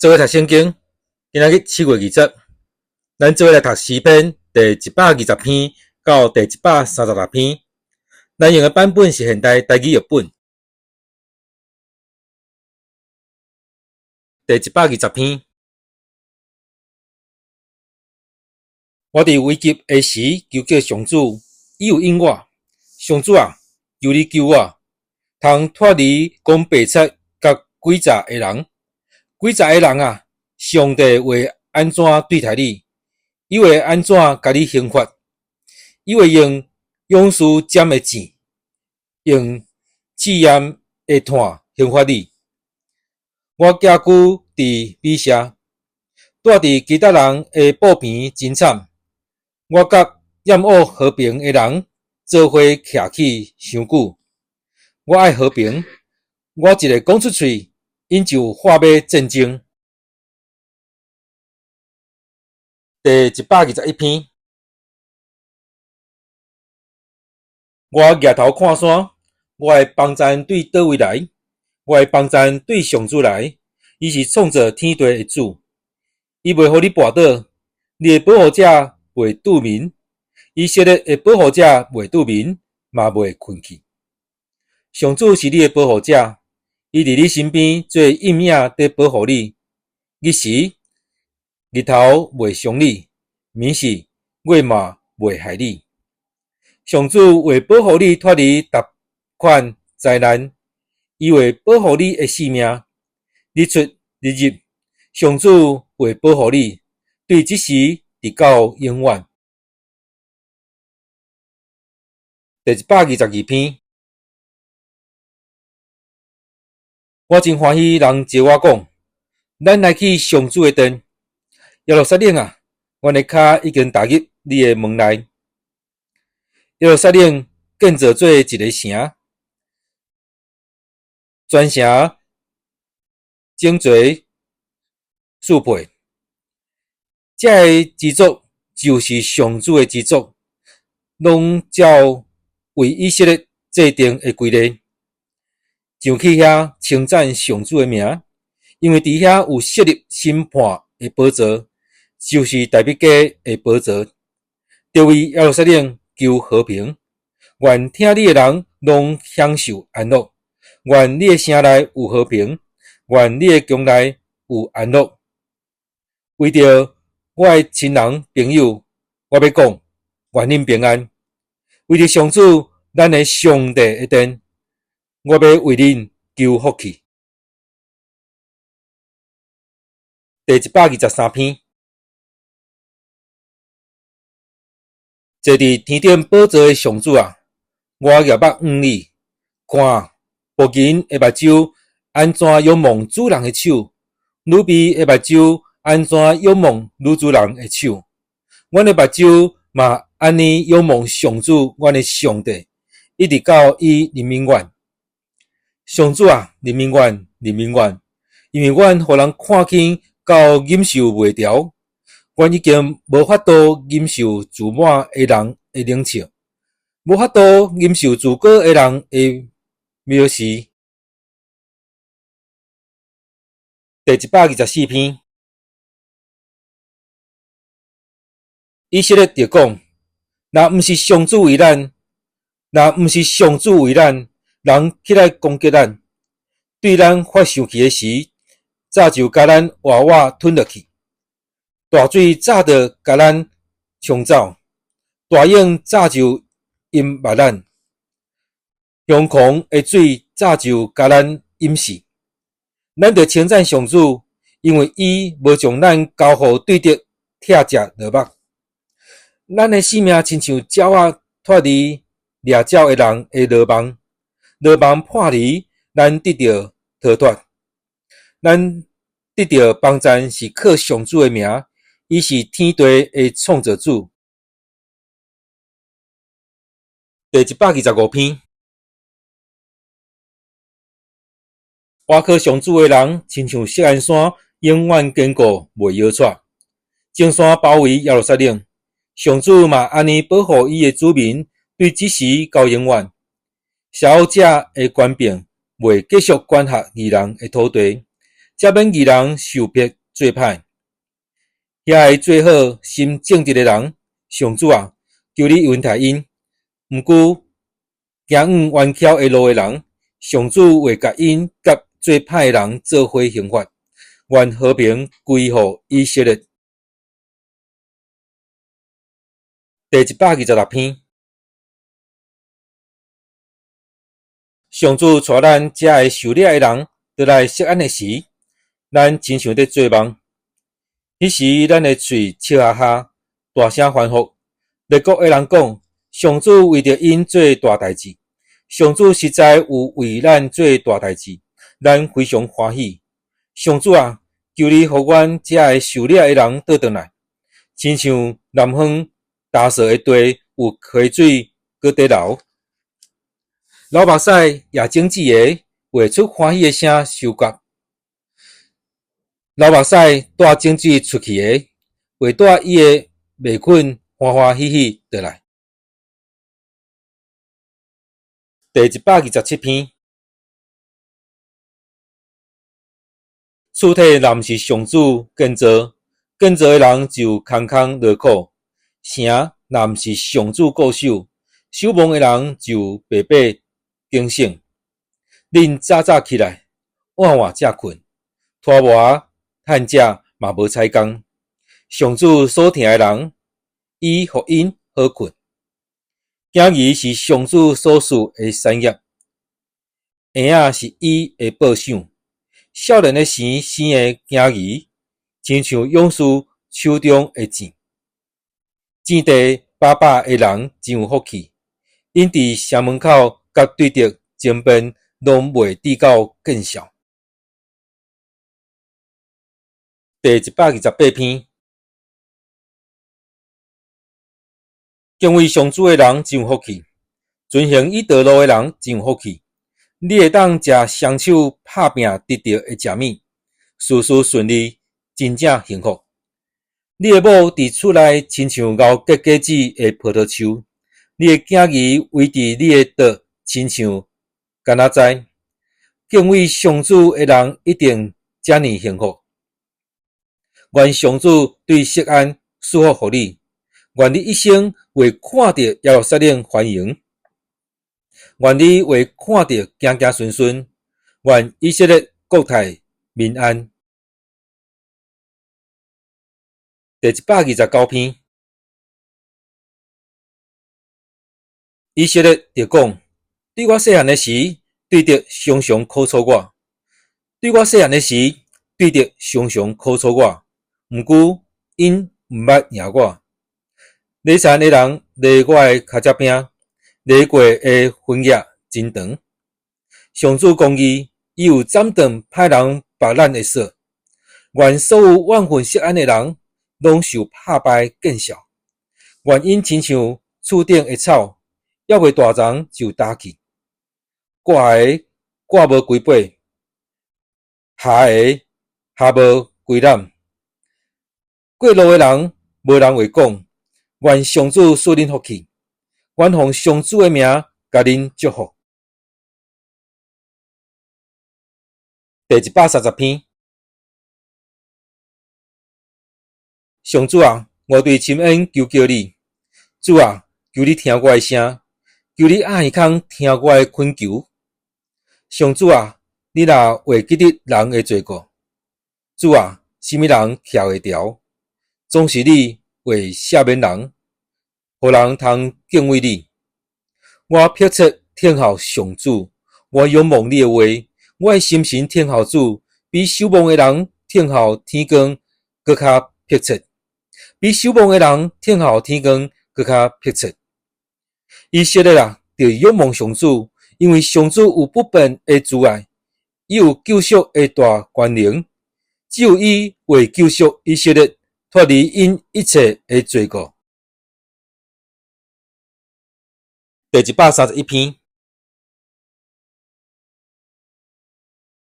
做伙读圣经，今仔日7月20，咱做伙来读诗篇第120篇到第136篇。咱用的版本是现代台语译本。第120篇，我伫危急的时求叫上主，伊有应我。上主啊，求你救我，通脱离讲白贼甲诡诈的人。诡诈的人啊，上帝会安怎对待你？伊会安怎甲你刑罚？伊会用勇士尖的剑，用刺焰的炭刑罚你。我寄居伫米舍，住伫其他人的布边真惨。我甲厌恶和平的人做伙徛起伤久。我爱和平，我一个讲出嘴，因就发要战争。第121篇，我抬头看山，我的帮助对倒位来？我的帮助对上主来，伊是创造天地的主，伊袂互你跋倒，你的保护者袂拄眠，以色列的保护者袂拄眠，嘛袂困去。上主是你的保护者，伊伫你身边做阴影在保护你。日时日头袂伤你，暝时月嘛袂害你。上主会保护你脱离逐款灾难，伊会保护你的性命。日出日入，上主会保护你，对即时直到永远。第122篇，我真欢喜人招我讲，咱来去上主的殿。耶路撒冷啊，阮的脚已经踏入你的门内。耶路撒冷建造做一个城，全城整齐适配。这个之作就是上主的之作，拢照为以色列制定的规例。上去遐称赞上主的名，因为伫遐有设立审判的宝座，就是大必家的宝座。就为耶路撒冷求和平，愿听你的人拢享受安乐。愿你的城内有和平，愿你的宫内有安乐。为着我的亲人朋友，我要讲，愿恁平安。为着上主，咱的上帝的殿，我要为恁求福气。第123篇，坐伫天顶宝座的上主啊，我仰目望你，看仆人的目睭安怎仰望主人的手，女婢的目睭安怎仰望女主人的手。阮的目睭嘛安尼仰望上主，阮的上帝，一直到伊人民远。上主啊，人民远，人民远，因为阮互人看见到忍受袂牢，阮已经无法度忍受自满的人的冷笑，无法度忍受自高的人的藐视。第124篇，以色列就讲，若毋是上主为咱，若毋是上主为咱，人起来攻击咱，对咱发生气的时，早就甲咱活活吞落去。大水早就甲咱冲走，大涌早就淹没咱，凶狂的水早就甲咱淹死。咱着称赞上主，因为伊无将咱交互对敌拆食落目。咱的性命亲像鸟仔脱离掠鸟的人的罗网，罗网破离，咱得到逃脱。咱得到帮助是靠上主的名，伊是天地的创造主。第125篇，倚靠上主的人，亲像锡安山，永远坚固，袂摇掣。金山包围耶路撒冷，上主嘛安尼保护伊的子民，对即时到永远。邪恶者的权柄袂继续管辖义人的土地，才免义人受迫做歹。遐个做好心正直的人，上主啊，求你恩待因。毋过行弯弯的路的人，上主会甲因甲做歹的人做伙刑罚。愿和平归乎以色列。第126篇。上主带咱遮个受掠的人倒来锡安的时，咱亲像在做梦。迄时，咱的喙笑哈哈，大声欢呼。列国的人讲，上主为着因做大代志。上主实在有为咱做大代志，咱非常欢喜。上主啊，求你互阮遮个受掠的人倒转来，亲像南方打扫的地有溪水搁在流。流目屎也精致的，画出欢喜的声收割。流目屎带精致出去的，会带伊的麦捆欢欢喜喜倒来。第127篇。厝体若毋是上主建造，建造的人就空空劳苦；城若毋是上主固守，守望的人就白白警醒。恁早早起来，晚晚才困，拖磨趁者嘛无采工。上主所疼的人，伊互因好困。囝儿是上主所赐的产业，婴仔是伊的报赏。少年的时生的囝儿，亲像勇士手中的箭。战地爸爸的人真有福气，因伫城门口甲对敌争辩，拢袂抵到见效。第128篇。敬畏上主的人真有福气，遵行伊道路的人真有福气。你会当食双手拍拼得到的食物，事事顺利，真正幸福。你的某伫厝内亲像熬结果子的葡萄树，你的囝儿围伫你的桌，亲像橄榄栽。敬畏上主的人一定遮尔幸福。愿上主对锡安赐福予你，愿你一生为看到耶路撒冷欢迎。愿你为看到行行顺顺，愿以色列国泰民安。第129篇。以色列就讲：对我细汉的时，对敌常常苦楚我；对我细汉的时，对敌常常苦楚我。毋过因毋捌赢我。礼残的人勒我的脚趾饼，勒过的分野真长。上主公义，伊有斩断歹人别咱的锁。愿所有怨恨锡安的人，拢受拍败见效。愿因亲像厝顶的草，还未大长就焦去。挂的挂无归背，下的下无归揽。过路的人无人会讲，愿上主赐恁福气。愿奉上主的名甲恁祝福。第130篇。上主啊，我对深恩求叫你。主啊，求你听我的声，求你按耳孔听我的恳求。上主啊，你若会记得人的罪过，主啊，什么人徛会牢？总是你会赦免人，互人通敬畏你。我迫切听候上主，我仰望你的话，我的心神听候主，比守望的人听候天光搁较迫切，比守望的人听候天光搁较迫切。以色列啊，就仰望上主，因为上主有不变的慈爱，伊有救赎的大权能，只有伊会救赎以色列，脱离因一切的罪过。第131篇。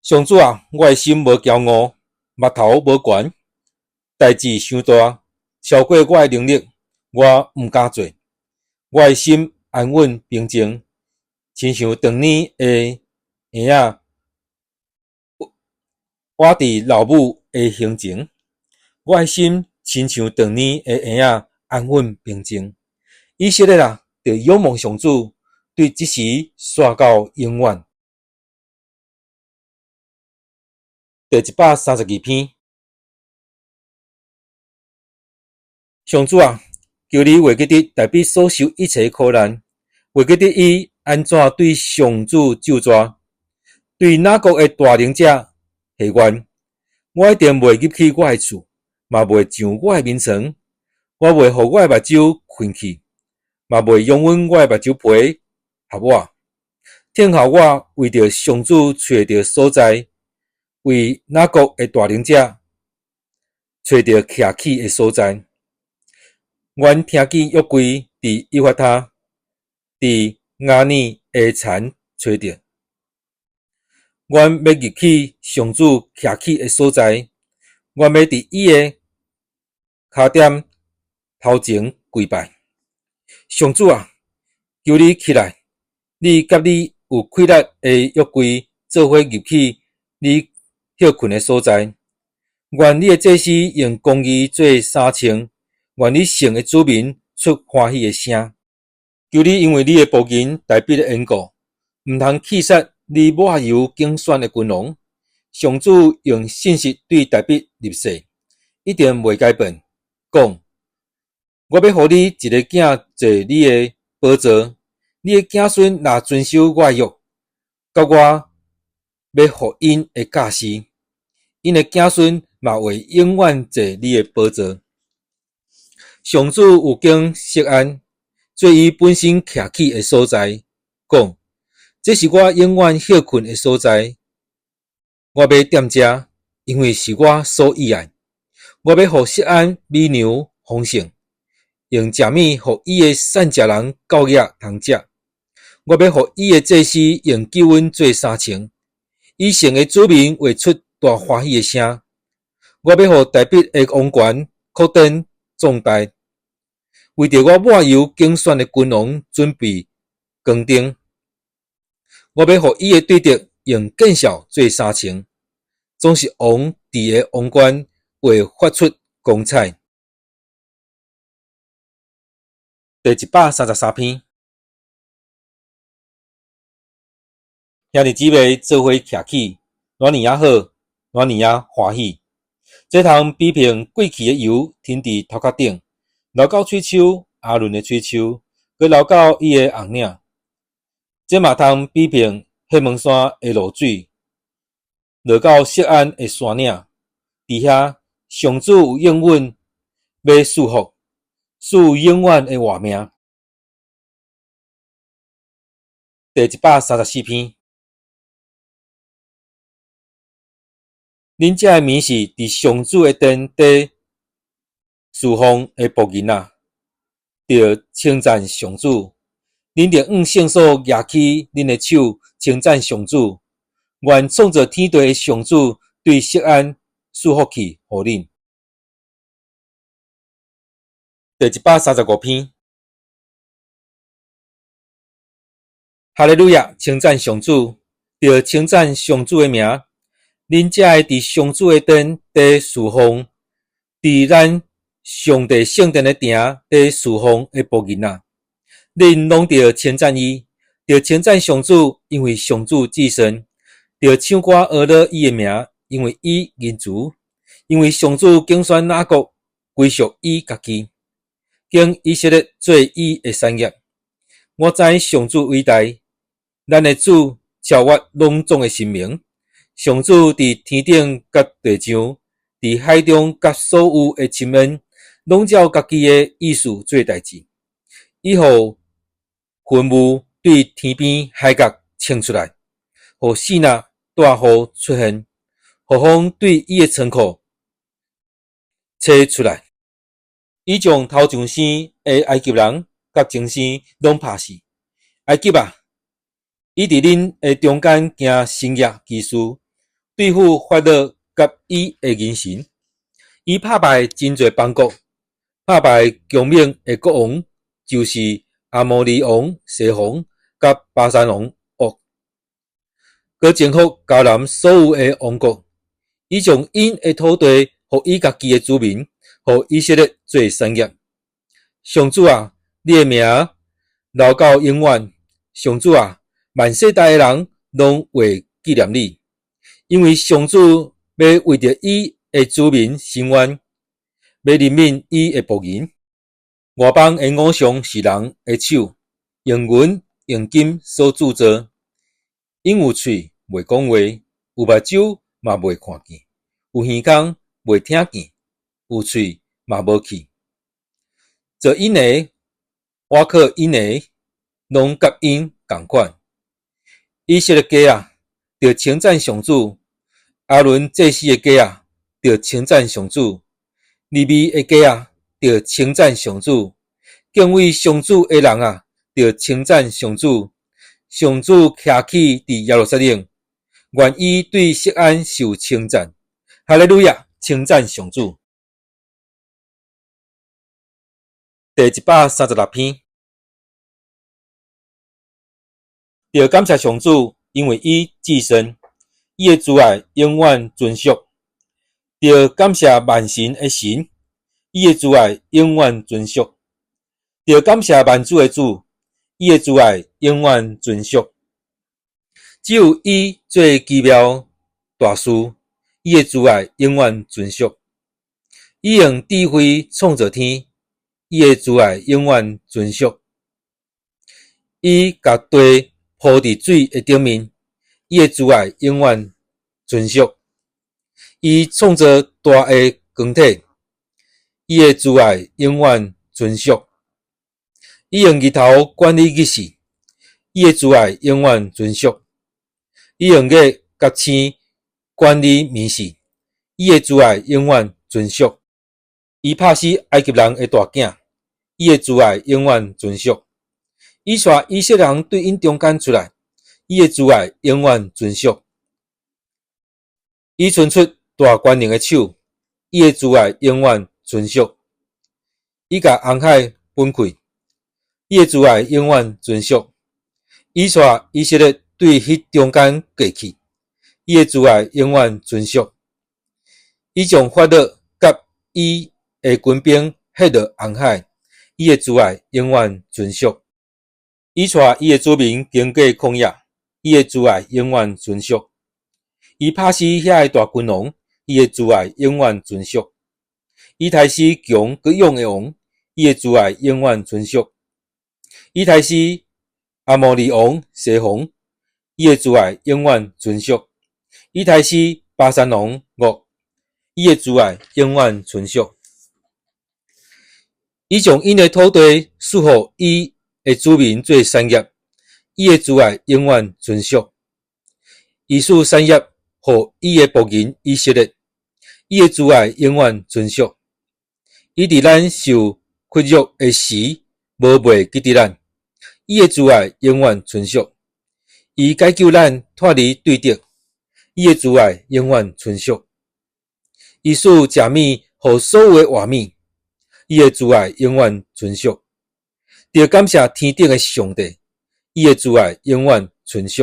上主啊，我的心无骄傲，目头无悬，代志伤大，超过我的能力，我毋敢做。我的心安稳平静，亲像长年的婴仔我伫老母的胸前，我的心亲像长年的婴仔安稳平静。以色列啊，着仰望上主，对即时刷到永远。第132篇，上主啊，求你画记得代笔所受一切苦难，画记得伊安怎对上主咒詛，对哪国的大能者下愿。我一定袂入去我的厝，嘛袂上我的眠床。我袂互我的目睭困去，嘛袂拥吻我的目睭皮合我。听候我为着上主找着所在，为哪国的大能者找着徛起的所在。愿听见约柜伫以法他，伫雅尼的田找着。愿要入去上主徛起的所在，愿要伫伊的脚点头前跪拜。上主啊，求你起来，你甲你有气力的约柜做伙入去你休困的所在。愿你的祭司用公义做衫穿，愿你圣的子民出欢喜的声。求你因为你的仆人代笔的缘故，毋通气杀你抹油竞选的君王。上主用信实对代笔立誓，一定袂改变，讲：我要互你一个囝做你的宝座，你的子孙若遵守我的约，甲我要互因的教示，因的子孙嘛会永远做你的宝座。上主有经释安，做伊本身徛起的所在，讲：这是我永远休困的所在。我要踮遮，因为是我所喜爱。我要互释安美牛丰盛，用食物互伊的善食人够野通食。我要互伊的祭司用救恩做衫穿，以圣的子民画出大欢喜的声。我要互代笔的王权扩展壮大，为着我抹油竞选的君王准备光灯。我要互伊的对敌用见笑做衫穿，总是王伫的王冠会发出光彩。第133篇，兄弟姊妹做伙徛起，哪年也好，哪年也欢喜。这通比拼过去的油停伫头壳顶，流到喙手，阿伦的喙手，佮流到伊的红领。这嘛通比拼黑门山的露水，落到锡安的山岭。伫遐，上主有应允，要祝福，赐永远的活命。第134篇，恁遮的名是伫上主的殿底侍奉的仆人啊，着称赞上主。恁着用圣所举起恁的手，称赞上主。愿创造天地的上主对锡安赐福气，互恁。第135篇，哈利路亚！称赞上主，着称赞上主的名。恁遮的伫上主的殿底侍奉，伫咱上帝圣殿的埕底侍奉的仆人啊，恁拢着称赞伊，着称赞上主，因为上主至圣，着唱歌学了伊的名，因为伊仁慈，因为上主竞选雅各归属伊家己，经以色列做伊的产业。我知上主伟大，咱的主超越隆重的神明。上主伫天顶甲地上，伫海中甲所有的深渊，拢照家己的意思做代志。伊互云雾对天边海角冲出来，互四若大雨出现，互风对伊的仓库吹出来。伊将头上生的埃及人甲前生拢拍死。埃及啊，伊伫恁的中间行神业奇事，对付法老甲伊的元神。伊拍败真侪邦国，拍败强猛的国王，就是阿摩利王西宏甲巴山王恶，佮征服迦南所有的王国。伊将因的土地互伊家己的子民，互以色列做产业。上主啊，你的名留到永远。上主啊，万世代的人拢会纪念你，因为上主要为着伊的子民伸冤，要怜悯伊的仆人。外邦的偶像是人的手，用银用金所铸造，因有喙袂讲话，有目睭嘛袂看见，有耳孔袂听见，有喙嘛无气。做因的，我靠因的，拢甲因同款。以色列家啊，着称赞上主；阿伦祭司的家啊，着称赞上主；利未的家啊，着称赞上主；敬畏上主的人啊，着称赞上主。上主徛起伫耶路撒冷，愿伊对锡安受称赞。哈利路亚，称赞上主。第136篇，着感谢上主，因为伊至圣，伊的慈爱永远存续。着感谢万神的神，伊的慈爱永远存续。着感谢万主的主，伊的慈爱永远存续。只有伊做奇妙大事，伊的慈爱永远存续。伊用智慧创造天，伊的慈爱永远存续。伊甲地铺伫水的顶面，伊的慈爱永远存续。伊创造大的光体，伊的慈爱永远存续。伊用日头管理日时，伊的慈爱永远存续。伊用月甲星管理暝时，伊的慈爱永远存续。伊拍死埃及人的大囝，伊的慈爱永远存续。伊带以色列人对因中间出来，伊的慈爱永远存续。伊伸出大权能的手，伊的慈爱永远存续。伊甲红海分开，伊的慈爱永远存续。伊带以色列对迄中间过去，伊的慈爱永远存续。伊将法老甲伊的军兵下到红海，伊的慈爱永远存续。伊带伊的子民经过曠野，伊的慈爱永远存续。伊拍死遐个大君王，伊的慈爱永远存续。伊杀死强佮勇的王，伊的慈爱永远存续。伊杀死阿摩利王西宏，伊的慈爱永远存续。伊杀死巴珊王噩，伊的慈爱永远存续。伊将因的土地赐予伊的子民做产业，伊的慈爱永远存续。伊赐产业予伊的仆人以色列，伊的慈爱永远存续。伊伫咱受屈辱的时，无袂记得咱，伊的慈爱永远存续。伊解救咱脱离对敌，伊的慈爱永远存续。伊使食物予所有的活物，伊的慈爱永远存续。着感谢天顶的上帝，伊的慈爱永远存续。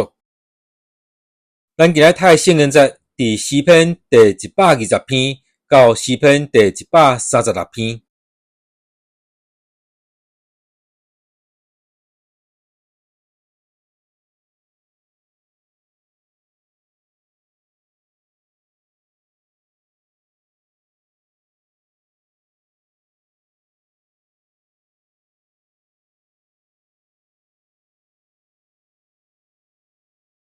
咱今日读的圣经节伫诗篇第120篇到诗篇第136篇。